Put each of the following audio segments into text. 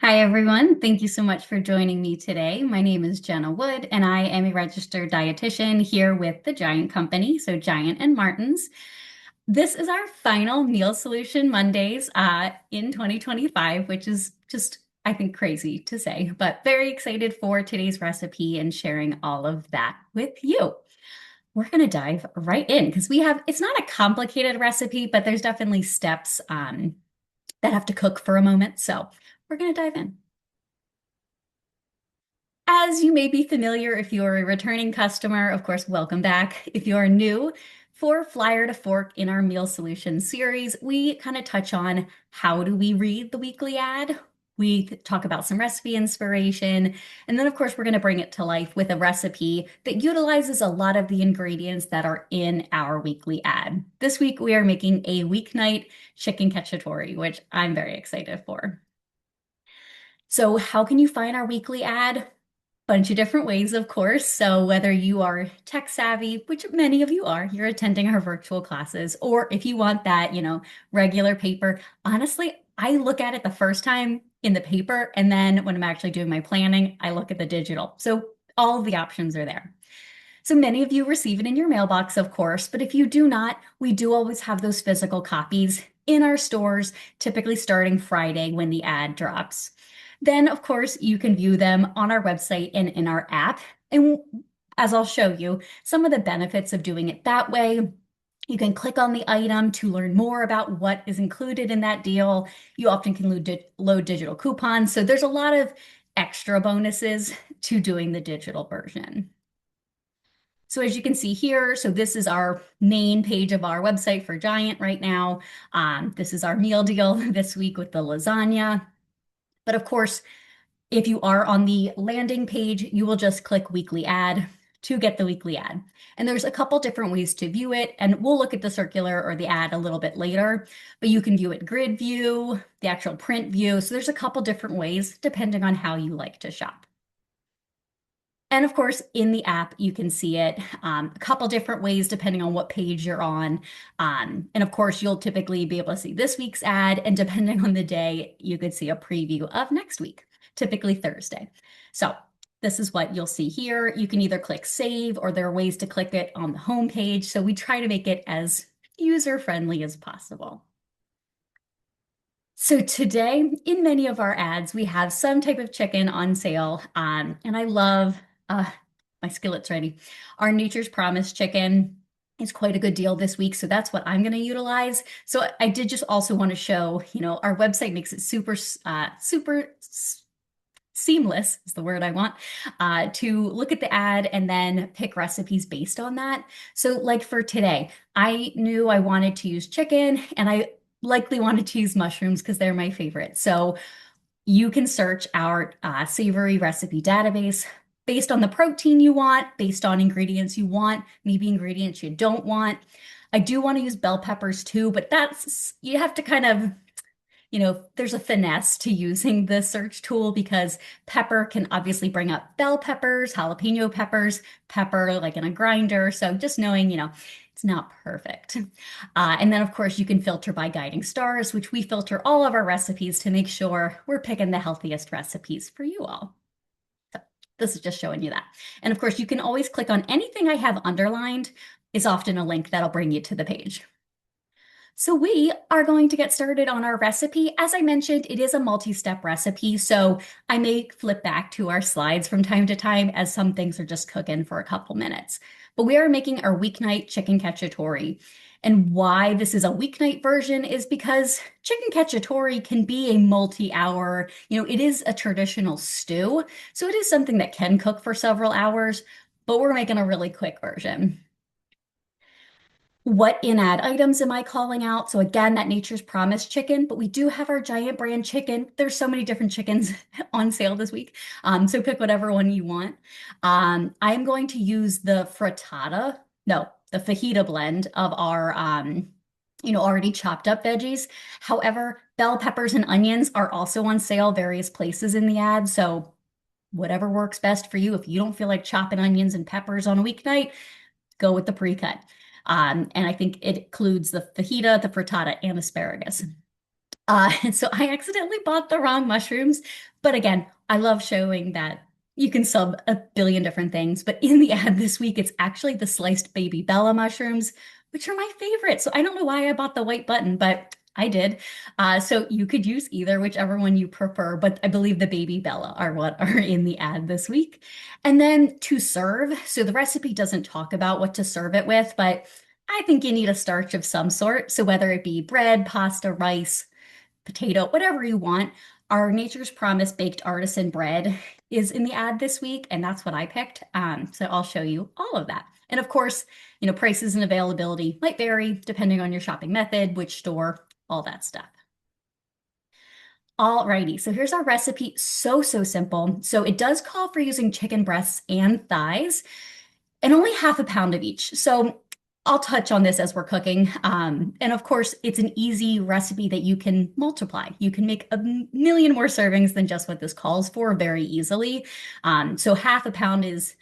Hi, everyone. Thank you so much for joining me today. My name is Jenna Wood, and I am a registered dietitian here with the Giant Company, so Giant and Martin's. This is our final Meal Solution Mondays in 2025, which is just, I think, crazy to say, but very excited for today's recipe and sharing all of that with you. We're going to dive right in because it's not a complicated recipe, but there's definitely steps that have to cook for a moment. So we're going to dive in. As you may be familiar, if you're a returning customer, of course, welcome back. If you're new, for Flyer to Fork in our Meal Solutions series, we kind of touch on how do we read the weekly ad. We talk about some recipe inspiration, and then, of course, we're going to bring it to life with a recipe that utilizes a lot of the ingredients that are in our weekly ad. This week, we are making a weeknight chicken cacciatore, which I'm very excited for. So, how can you find our weekly ad? Bunch of different ways, of course. So whether you are tech savvy, which many of you are, you're attending our virtual classes, or if you want that, regular paper, honestly, I look at it the first time in the paper, and then when I'm actually doing my planning, I look at the digital. So all of the options are there. So many of you receive it in your mailbox, of course, but if you do not, we do always have those physical copies in our stores, typically starting Friday when the ad drops. Then, of course, you can view them on our website and in our app. And as I'll show you, some of the benefits of doing it that way. You can click on the item to learn more about what is included in that deal. You often can load digital coupons. So there's a lot of extra bonuses to doing the digital version. So as you can see here, so this is our main page of our website for Giant right now. This is our meal deal this week with the lasagna. But of course, if you are on the landing page, you will just click weekly ad to get the weekly ad. And there's a couple different ways to view it, and we'll look at the circular or the ad a little bit later, but you can view it grid view, the actual print view. So there's a couple different ways depending on how you like to shop. And of course, in the app, you can see it a couple different ways depending on what page you're on. And of course, you'll typically be able to see this week's ad, and depending on the day, you could see a preview of next week, typically Thursday. So this is what you'll see here. You can either click save, or there are ways to click it on the home page. So we try to make it as user-friendly as possible. So today, in many of our ads, we have some type of chicken on sale. And I love, my skillet's ready. Our Nature's Promise chicken is quite a good deal this week. So that's what I'm going to utilize. So I did just also want to show, our website makes it super seamless is the word I want, to look at the ad and then pick recipes based on that. So like for today, I knew I wanted to use chicken, and I likely wanted to use mushrooms because they're my favorite. So you can search our savory recipe database based on the protein you want, based on ingredients you want, maybe ingredients you don't want. I do want to use bell peppers too, but you have to kind of, there's a finesse to using the search tool because pepper can obviously bring up bell peppers, jalapeno peppers, pepper like in a grinder. So just knowing, it's not perfect. And then, of course, you can filter by guiding stars, which we filter all of our recipes to make sure we're picking the healthiest recipes for you all. So this is just showing you that. And of course, you can always click on anything I have underlined is often a link that'll bring you to the page. So we are going to get started on our recipe. As I mentioned, it is a multi-step recipe, so I may flip back to our slides from time to time as some things are just cooking for a couple minutes. But we are making our weeknight chicken cacciatore. And why this is a weeknight version is because chicken cacciatore can be a multi-hour, it is a traditional stew, so it is something that can cook for several hours, but we're making a really quick version. What in-ad items am I calling out? So again, that Nature's Promise chicken, but we do have our Giant brand chicken. There's so many different chickens on sale this week. So pick whatever one you want. I'm going to use the the fajita blend of our, already chopped up veggies. However, bell peppers and onions are also on sale various places in the ad. So whatever works best for you. If you don't feel like chopping onions and peppers on a weeknight, go with the pre-cut. And I think it includes the fajita, the frittata, and asparagus. And so I accidentally bought the wrong mushrooms. But again, I love showing that you can sub a billion different things. But in the ad this week, it's actually the sliced baby Bella mushrooms, which are my favorite. So I don't know why I bought the white button, but I did. So you could use either, whichever one you prefer. But I believe the baby Bella are what are in the ad this week. And then to serve, so the recipe doesn't talk about what to serve it with, but I think you need a starch of some sort. So whether it be bread, pasta, rice, potato, whatever you want. Our Nature's Promise baked artisan bread is in the ad this week, and that's what I picked. So I'll show you all of that. And of course, prices and availability might vary depending on your shopping method, which store, all that stuff. Alrighty, so here's our recipe. So simple. So it does call for using chicken breasts and thighs and only half a pound of each. So I'll touch on this as we're cooking. And of course, it's an easy recipe that you can multiply. You can make a million more servings than just what this calls for very easily. So half a pound is,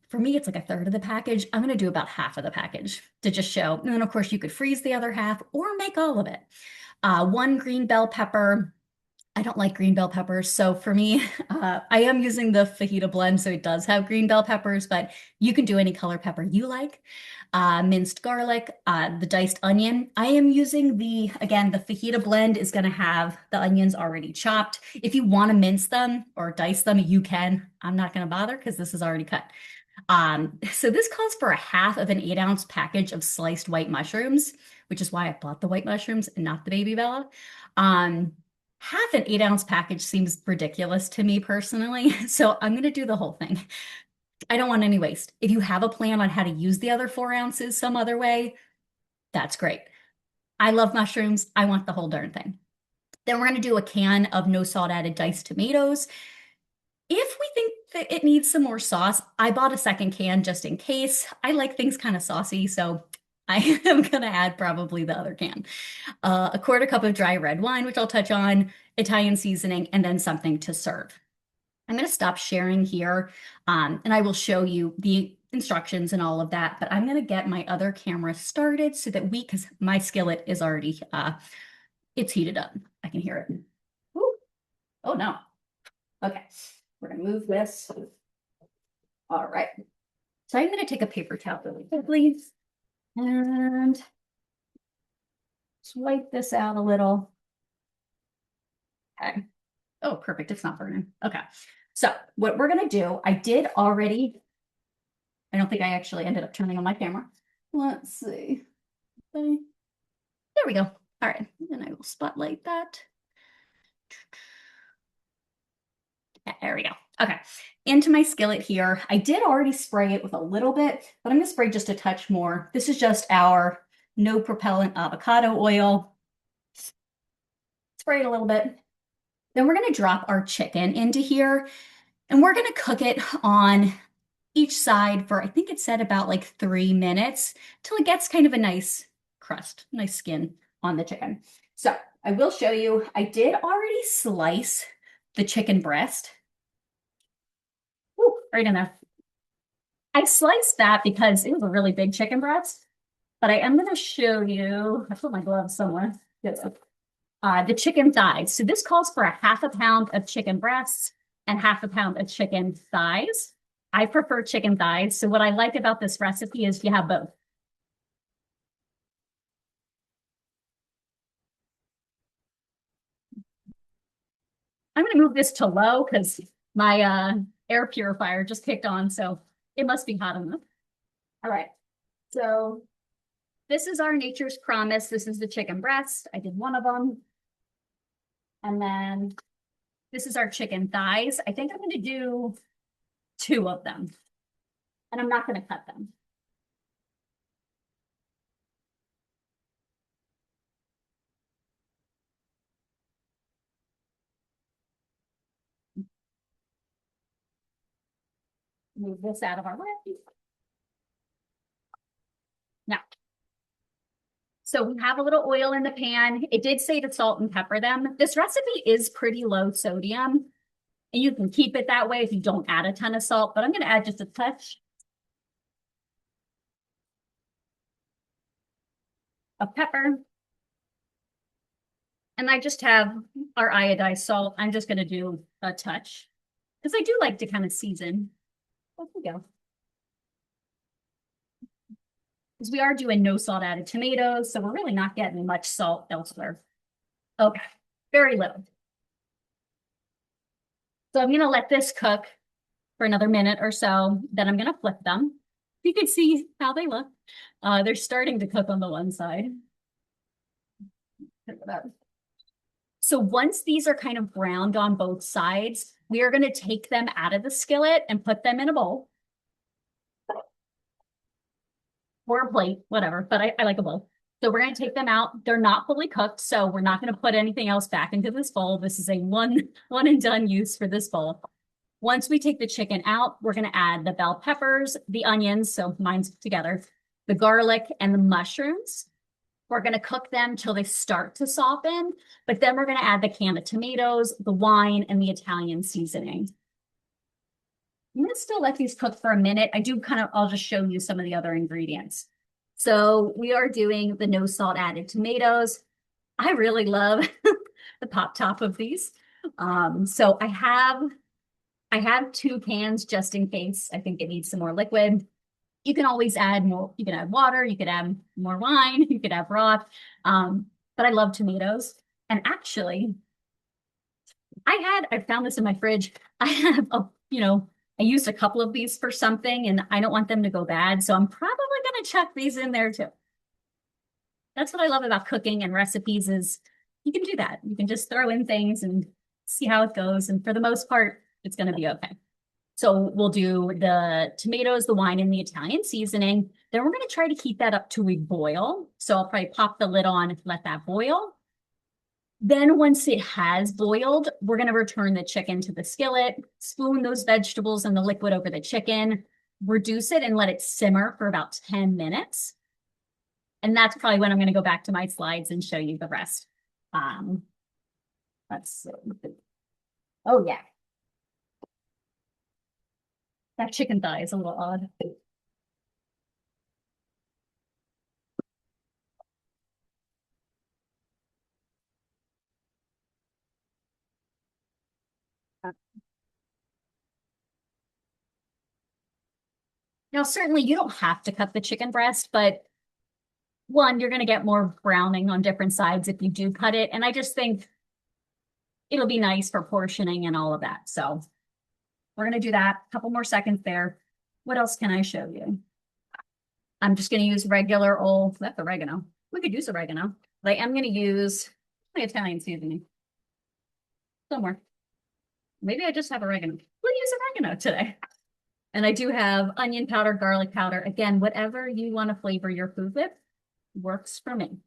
for me, it's like a third of the package. I'm going to do about half of the package to just show. And then, of course, you could freeze the other half or make all of it. One green bell pepper. I don't like green bell peppers. So for me, I am using the fajita blend, so it does have green bell peppers, but you can do any color pepper you like. Minced garlic, the diced onion. I am using again, the fajita blend is going to have the onions already chopped. If you want to mince them or dice them, you can. I'm not going to bother because this is already cut. So this calls for a half of an 8-ounce package of sliced white mushrooms, which is why I bought the white mushrooms and not the baby Bella. Um, Half an 8-ounce package seems ridiculous to me personally, so I'm going to do the whole thing. I don't want any waste. If you have a plan on how to use the other 4 ounces some other way, that's great. I love mushrooms. I want the whole darn thing. Then we're going to do a can of no salt added diced tomatoes. If we think that it needs some more sauce, I bought a second can just in case. I like things kind of saucy, so I am going to add probably the other can. A quarter cup of dry red wine, which I'll touch on, Italian seasoning, and then something to serve. I'm going to stop sharing here, and I will show you the instructions and all of that, but I'm going to get my other camera started so that because my skillet is already, it's heated up. I can hear it. Ooh. Oh no. Okay, we're going to move this. All right. So I'm going to take a paper towel really quickly and swipe this out a little. Okay. Oh, perfect. It's not burning. Okay. So what we're going to do, I did already, I don't think I actually ended up turning on my camera. Let's see. Okay. There we go. All right. And I will spotlight that. There we go. Okay. Into my skillet here. I did already spray it with a little bit, but I'm going to spray just a touch more. This is just our no propellant avocado oil. Spray it a little bit. Then we're going to drop our chicken into here and we're going to cook it on each side for, I think it said about like 3 minutes till it gets kind of a nice crust, nice skin on the chicken. So I will show you, I did already slice the chicken breast. Ooh, right in there. I sliced that because it was a really big chicken breast, but I am going to show you, I put my gloves somewhere. The chicken thighs. So this calls for a half a pound of chicken breasts and half a pound of chicken thighs. I prefer chicken thighs. So what I like about this recipe is you have both. I'm going to move this to low because my air purifier just kicked on, so it must be hot enough. All right. So this is our Nature's Promise. This is the chicken breast. I did one of them. And then this is our chicken thighs. I think I'm going to do 2 of them. And I'm not going to cut them. Move this out of our way. Now, so we have a little oil in the pan. It did say to salt and pepper them. This recipe is pretty low sodium. And you can keep it that way if you don't add a ton of salt, but I'm going to add just a touch of pepper. And I just have our iodized salt. I'm just going to do a touch because I do like to kind of season. There we go. Because we are doing no salt added tomatoes, so we're really not getting much salt elsewhere. Okay, very little. So I'm going to let this cook for another minute or so. Then I'm going to flip them. You can see how they look. They're starting to cook on the one side. So once these are kind of browned on both sides, we are going to take them out of the skillet and put them in a bowl or a plate, whatever, but I like a bowl. So we're going to take them out. They're not fully cooked, so we're not going to put anything else back into this bowl. This is a one and done use for this bowl. Once we take the chicken out, we're going to add the bell peppers, the onions, so mine's together, the garlic, and the mushrooms. We're going to cook them till they start to soften, but then we're going to add the can of tomatoes, the wine, and the Italian seasoning. I'm going to still let these cook for a minute. I'll just show you some of the other ingredients. So we are doing the no salt added tomatoes. I really love the pop top of these. So I have 2 cans just in case I think it needs some more liquid. You can always add more. You can add water. You could add more wine. You could add broth. But I love tomatoes. And actually, I found this in my fridge. I have I used a couple of these for something and I don't want them to go bad. So I'm probably going to chuck these in there too. That's what I love about cooking and recipes is you can do that. You can just throw in things and see how it goes. And for the most part, it's going to be okay. So we'll do the tomatoes, the wine, and the Italian seasoning. Then we're going to try to keep that up to a boil. So I'll probably pop the lid on and let that boil. Then once it has boiled, we're going to return the chicken to the skillet, spoon those vegetables and the liquid over the chicken, reduce it and let it simmer for about 10 minutes. And that's probably when I'm going to go back to my slides and show you the rest. Let's see. Oh, yeah. That chicken thigh is a little odd. Now, certainly you don't have to cut the chicken breast, but one, you're going to get more browning on different sides if you do cut it. And I just think it'll be nice for portioning and all of that. So we're going to do that. A couple more seconds there. What else can I show you? I'm just going to use regular old, that's oregano. We could use oregano, but I am going to use my Italian seasoning somewhere. Maybe I just have oregano. We'll use oregano today. And I do have onion powder, garlic powder. Again, whatever you want to flavor your food with works for me.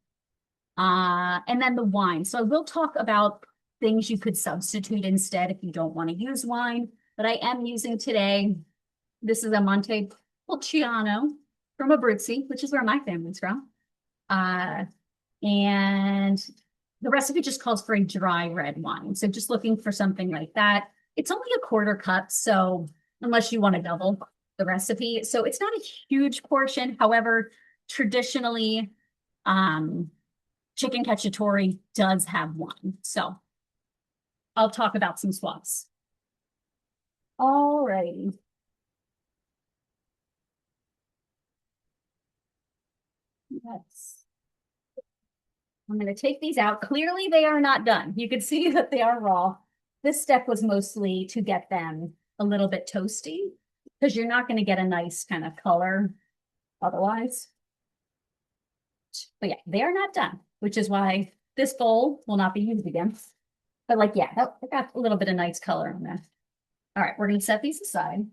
And then the wine. So I will talk about things you could substitute instead if you don't want to use wine. But I am using today, this is a Montepulciano from Abruzzi, which is where my family's from. And the recipe just calls for a dry red wine. So just looking for something like that. It's only a 1/4 cup, so unless you want to double the recipe. So it's not a huge portion. However, traditionally, chicken cacciatore does have wine. So I'll talk about some swaps. All righty. Yes. I'm going to take these out. Clearly, they are not done. You can see that they are raw. This step was mostly to get them a little bit toasty because you're not going to get a nice kind of color otherwise. But yeah, they are not done, which is why this bowl will not be used again. But like, yeah, I got a little bit of nice color on that. All right, we're going to set these aside.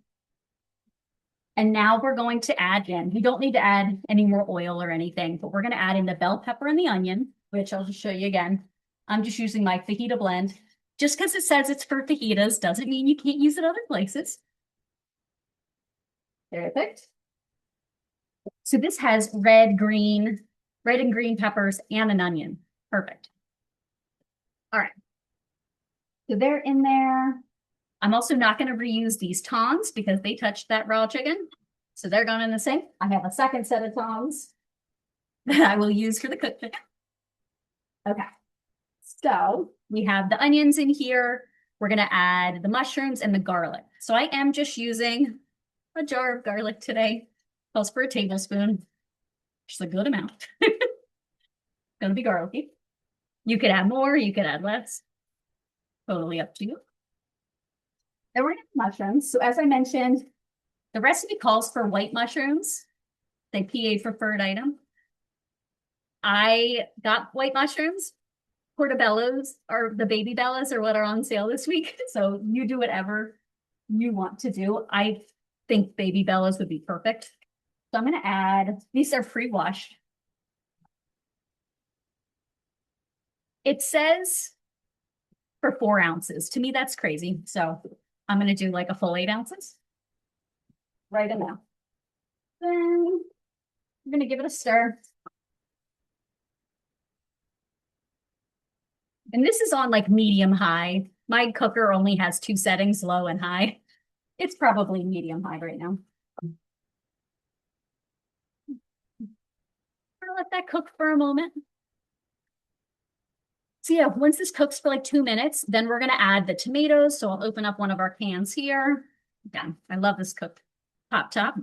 And now we're going to add in, you don't need to add any more oil or anything, but we're going to add in the bell pepper and the onion, which I'll just show you again. I'm just using my fajita blend. Just because it says it's for fajitas doesn't mean you can't use it other places. Perfect. So this has red and green peppers and an onion. Perfect. All right. So they're in there. I'm also not going to reuse these tongs because they touched that raw chicken. So they're going in the sink. I have a second set of tongs that I will use for the cooked chicken. Okay. So we have the onions in here. We're going to add the mushrooms and the garlic. So I am just using a jar of garlic today. Calls for a tablespoon, which is a good amount. Going to be garlicky. You could add more, you could add less. Totally up to you. Then we're going to have mushrooms. So as I mentioned, the recipe calls for white mushrooms. They PA preferred item. I got white mushrooms. Portobellos or the baby bellas are what are on sale this week. So you do whatever you want to do. I think baby bellas would be perfect. So I'm going to add, these are pre-washed. It says for 4 ounces. To me, that's crazy. So I'm going to do like a full 8 ounces. Right in there. Then I'm going to give it a stir. And this is on like medium high. My cooker only has 2 settings, low and high. It's probably medium high right now. I'll let that cook for a moment. So yeah, once this cooks for like 2 minutes, then we're going to add the tomatoes. So I'll open up one of our cans here. Again, I love this cooked pop top.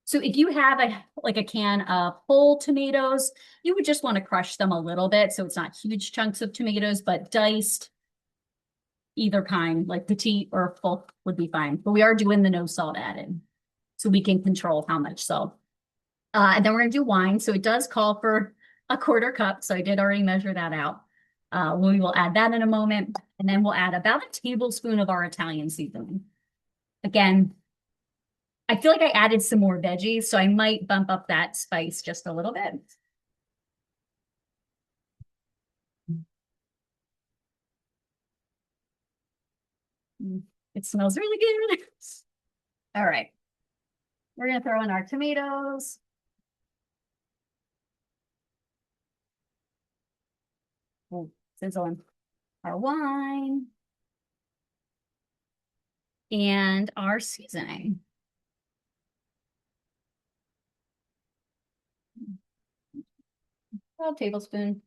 So if you have a can of whole tomatoes, you would just want to crush them a little bit. So it's not huge chunks of tomatoes, but diced, either kind, like petite or full would be fine. But we are doing the no salt added. So we can control how much salt. And then we're going to do wine. So it does call for a 1/4 cup. So I did already measure that out. We will add that in a moment. And then we'll add about a tablespoon of our Italian seasoning. Again, I feel like I added some more veggies, so I might bump up that spice just a little bit. It smells really good. All right. We're going to throw in our tomatoes. We'll sizzle in our wine and our seasoning. A tablespoon.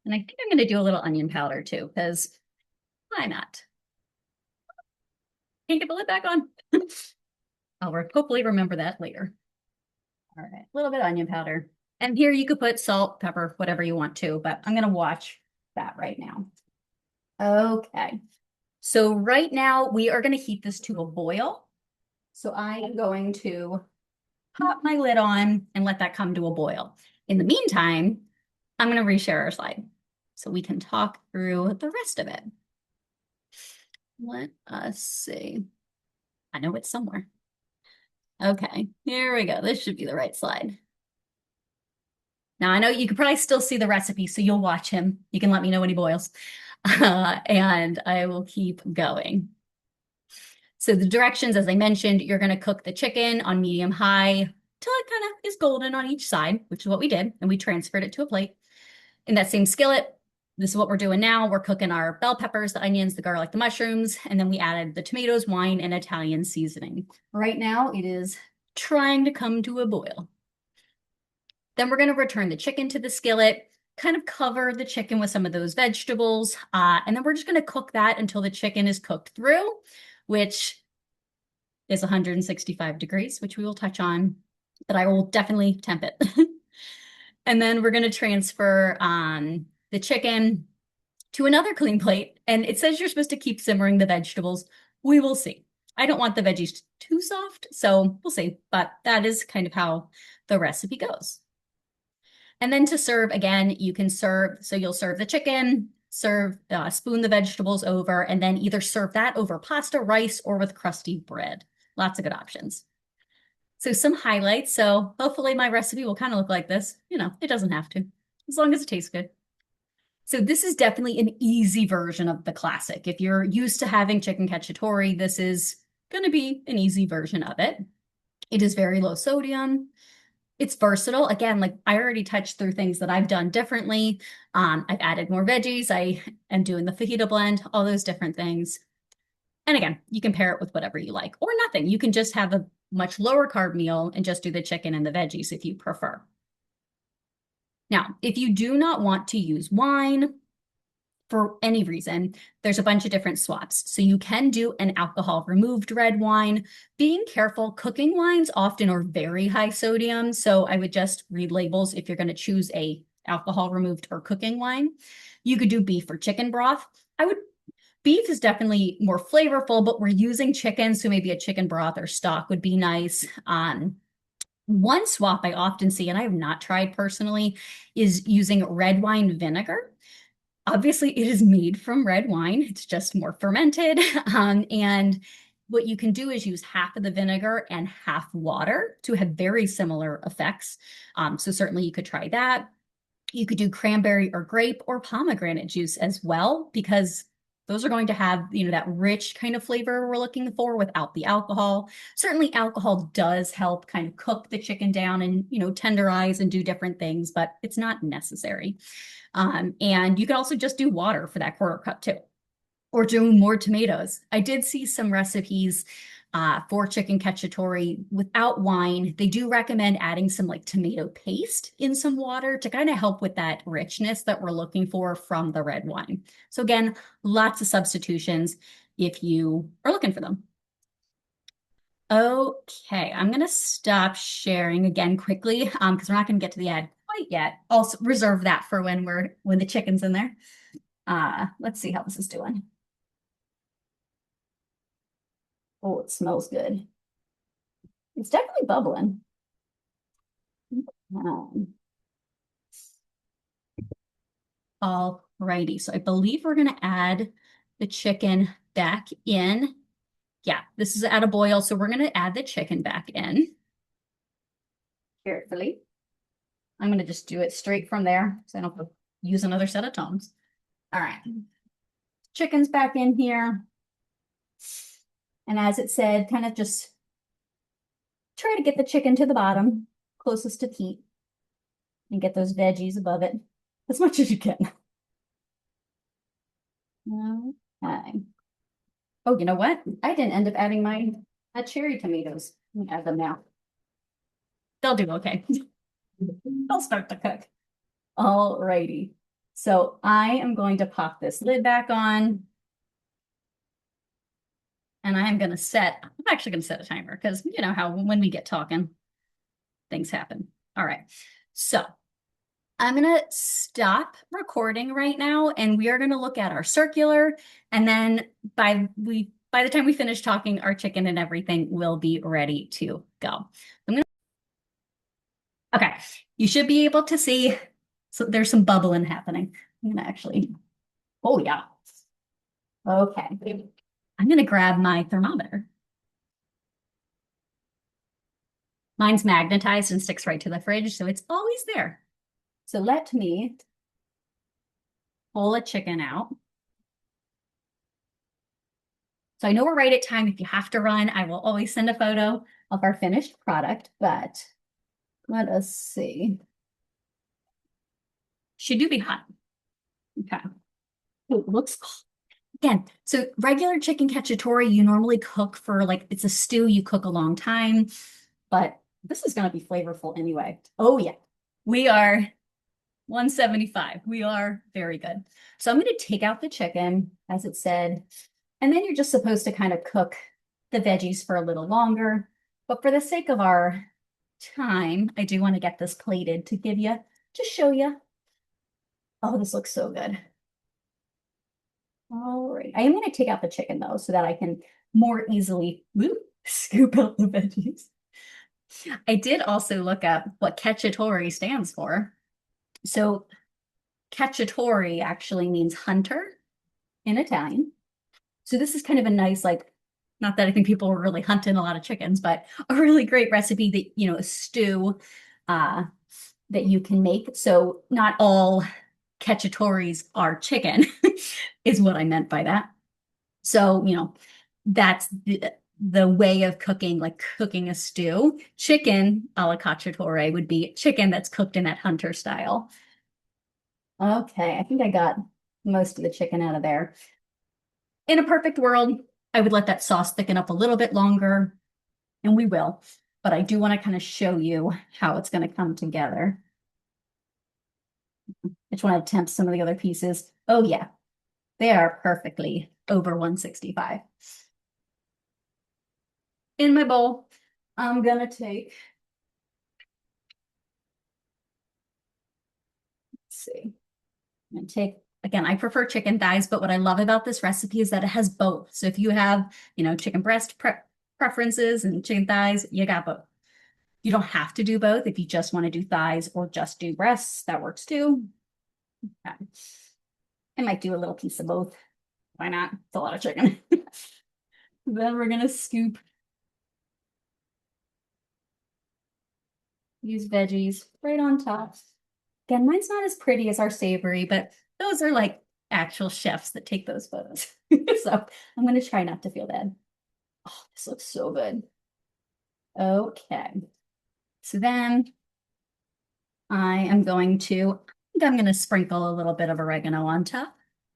And I think I'm going to do a little onion powder too, because why not? Can't get the lid back on. I'll hopefully remember that later. All right, a little bit of onion powder. And here you could put salt, pepper, whatever you want to, but I'm going to watch that right now. Okay. So right now we are going to heat this to a boil. So I am going to pop my lid on and let that come to a boil. In the meantime, I'm going to reshare our slide so we can talk through the rest of it. Let us see. I know it's somewhere. Okay, here we go. This should be the right slide. Now, I know you can probably still see the recipe, so you'll watch him. You can let me know when he boils, and I will keep going. So the directions, as I mentioned, you're going to cook the chicken on medium-high till it kind of is golden on each side, which is what we did, and we transferred it to a plate. In that same skillet, this is what we're doing now. We're cooking our bell peppers, the onions, the garlic, the mushrooms, and then we added the tomatoes, wine, and Italian seasoning. Right now, it is trying to come to a boil. Then we're going to return the chicken to the skillet, kind of cover the chicken with some of those vegetables, and then we're just going to cook that until the chicken is cooked through, which is 165 degrees, which we will touch on, but I will definitely temp it. And then we're going to transfer the chicken to another clean plate. And it says you're supposed to keep simmering the vegetables. We will see. I don't want the veggies too soft, so we'll see. But that is kind of how the recipe goes. And then to serve, again, you can serve, so you'll serve the chicken, spoon the vegetables over, and then either serve that over pasta, rice, or with crusty bread. Lots of good options. So some highlights. So hopefully my recipe will kind of look like this. You know, it doesn't have to, as long as it tastes good. So this is definitely an easy version of the classic. If you're used to having chicken cacciatore, this is going to be an easy version of it. It is very low sodium. It's versatile. Again, like I already touched through things that I've done differently. I've added more veggies. I am doing the fajita blend, all those different things. And again, you can pair it with whatever you like or nothing. You can just have a much lower carb meal and just do the chicken and the veggies if you prefer. Now, if you do not want to use wine for any reason, there's a bunch of different swaps. So you can do an alcohol removed red wine. Being careful, cooking wines often are very high sodium. So I would just read labels if you're going to choose a alcohol removed or cooking wine. You could do beef or chicken broth. Beef is definitely more flavorful, but we're using chicken, so maybe a chicken broth or stock would be nice. One swap I often see, and I have not tried personally, is using red wine vinegar. Obviously, it is made from red wine. It's just more fermented. And what you can do is use half of the vinegar and half water to have very similar effects. So certainly you could try that. You could do cranberry or grape or pomegranate juice as well, because those are going to have, that rich kind of flavor we're looking for without the alcohol. Certainly alcohol does help kind of cook the chicken down and, tenderize and do different things, but it's not necessary. And you can also just do water for that quarter cup too, or do more tomatoes. I did see some recipes for chicken cacciatore without wine. They do recommend adding some like tomato paste in some water to kind of help with that richness that we're looking for from the red wine. So again, lots of substitutions if you are looking for them. Okay, I'm going to stop sharing again quickly because we're not going to get to the ad quite yet. I'll reserve that for when the chicken's in there. Let's see how this is doing. Oh, it smells good. It's definitely bubbling. All righty, so I believe we're going to add the chicken back in. Yeah, this is at a boil, so we're going to add the chicken back in carefully. I'm going to just do it straight from there so I don't have to use another set of tongs. All right, chicken's back in here. And as it said, kind of just try to get the chicken to the bottom, closest to heat, and get those veggies above it as much as you can. Okay. Oh, you know what? I didn't end up adding my cherry tomatoes. Let me add them now. They'll do okay. They'll start to cook. All righty. So I am going to pop this lid back on. And I'm actually going to set a timer because you know how when we get talking, things happen. All right. So I'm going to stop recording right now and we are going to look at our circular. And then by the time we finish talking, our chicken and everything will be ready to go. Okay, you should be able to see, so there's some bubbling happening. I'm gonna actually, oh yeah. Okay, I'm gonna grab my thermometer. Mine's magnetized and sticks right to the fridge, so it's always there. So let me pull a chicken out. So I know we're right at time. If you have to run, I will always send a photo of our finished product, but let us see. She do be hot. Okay. It looks again, so regular chicken cacciatore, you normally cook for like, it's a stew, you cook a long time, but this is going to be flavorful anyway. Oh yeah, we are 175. We are very good. So I'm going to take out the chicken, as it said, and then you're just supposed to kind of cook the veggies for a little longer. But for the sake of our time, I do want to get this plated to just show you. Oh, this looks so good. All right. I am going to take out the chicken though, so that I can more easily scoop out the veggies. I did also look up what cacciatore stands for. So cacciatore actually means hunter in Italian. So this is kind of a nice, like, not that I think people were really hunting a lot of chickens, but a really great recipe that, a stew that you can make. So not all cacciatores are chicken is what I meant by that. So, that's the way of cooking, like cooking a stew. Chicken a la cacciatore would be chicken that's cooked in that hunter style. Okay, I think I got most of the chicken out of there. In a perfect world, I would let that sauce thicken up a little bit longer, and we will. But I do want to kind of show you how it's going to come together. I just want to tempt some of the other pieces. Oh yeah, they are perfectly over 165. In my bowl, I'm gonna take, let's see, I'm gonna take, again, I prefer chicken thighs, but what I love about this recipe is that it has both. So if you have, chicken breast preferences and chicken thighs, you got both. You don't have to do both. If you just want to do thighs or just do breasts, that works too. Okay. I might do a little piece of both. Why not? It's a lot of chicken. Then we're gonna scoop these veggies right on top. Again, mine's not as pretty as our savory, but those are like actual chefs that take those photos. So I'm gonna try not to feel bad. Oh, this looks so good. Okay. So then I am going to, I think I'm going to sprinkle a little bit of oregano on top.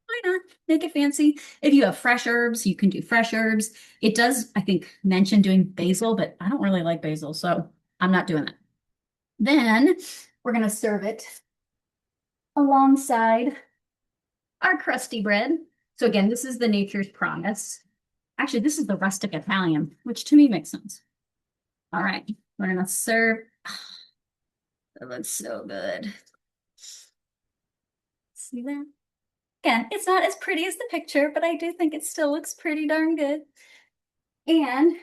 Why not? Make it fancy. If you have fresh herbs, you can do fresh herbs. It does, I think, mention doing basil, but I don't really like basil, so I'm not doing that. Then we're going to serve it alongside our crusty bread. So again, this is the Nature's Promise. Actually, this is the rustic Italian, which to me makes sense. All right, we're going to serve. That looks so good. See that? Again, it's not as pretty as the picture, but I do think it still looks pretty darn good. And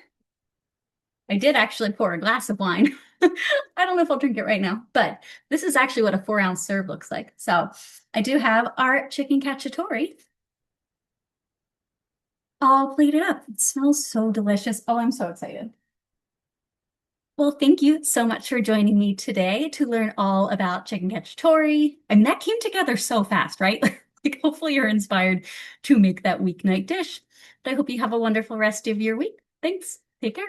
I did actually pour a glass of wine. I don't know if I'll drink it right now, but this is actually what a 4-ounce serve looks like. So I do have our chicken cacciatore all plated up. It smells so delicious. Oh, I'm so excited. Well, thank you so much for joining me today to learn all about chicken cacciatore. I mean, that came together so fast, right? Like, hopefully you're inspired to make that weeknight dish. But I hope you have a wonderful rest of your week. Thanks. Take care.